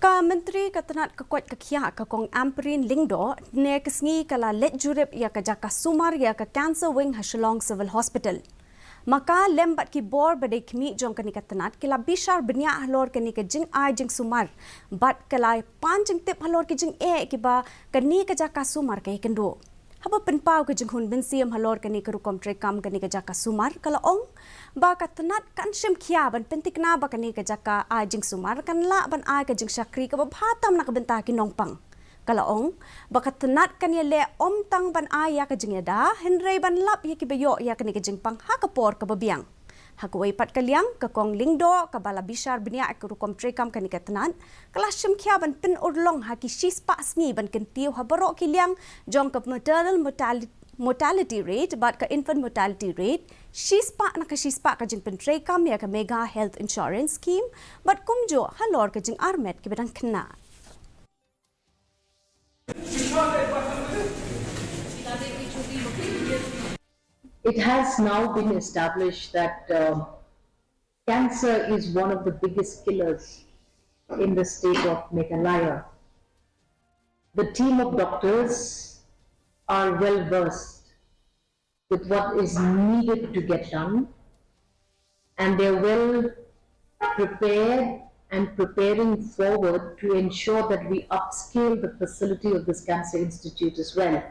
Ka Myntri katanat ka Koit ka Khiah ka kong amperin lingdo ne kesngi kala let Jurip ya ka jaka sumar ya ka cancer wing ha Shillong Civil Hospital. Maka lembat ki bor badai kmi jong kani katanat kila Bishar Bniah halor kani ka jing ai jing sumar bat kala pan jing tip halor ki jing ki ba kani ka jaka sumar ka kendo. Haba penpau ke jenghun bensiam halor kani ke Rukom Treikam kani ke jaka sumar kala ong ba katanat kan shim Khiah ban pentikna ba kani ke jaka ai jing sumar kan la ban ai ke jing syakri ke ba bhatam nak benta ki nongpang kala ong ba katanat kan ye le om tang ban ai ya ke jing da henrei ban lap ye ki bayo ya kani ke jing pang ha kapor ke babiang ha ko pat kaliang ka kong lingdo ka bala Bishar Bniah ke Rukom Treikam kani katanat kala shim Khiah ban pin urlong ha ki shispa sngi ban kentiu ha barok ki liang jong ka maternal mortality rate but ka infant mortality rate shispa na ka shispa ka jing pen Treikam ya ka mega health insurance scheme but kumjo halor ka jing armet ki bedang kena. It has now been established that cancer is one of the biggest killers in the state of Meghalaya. The team of doctors are well versed with what is needed to get done, and they're well prepared and preparing forward to ensure that we upscale the facility of this cancer institute as well.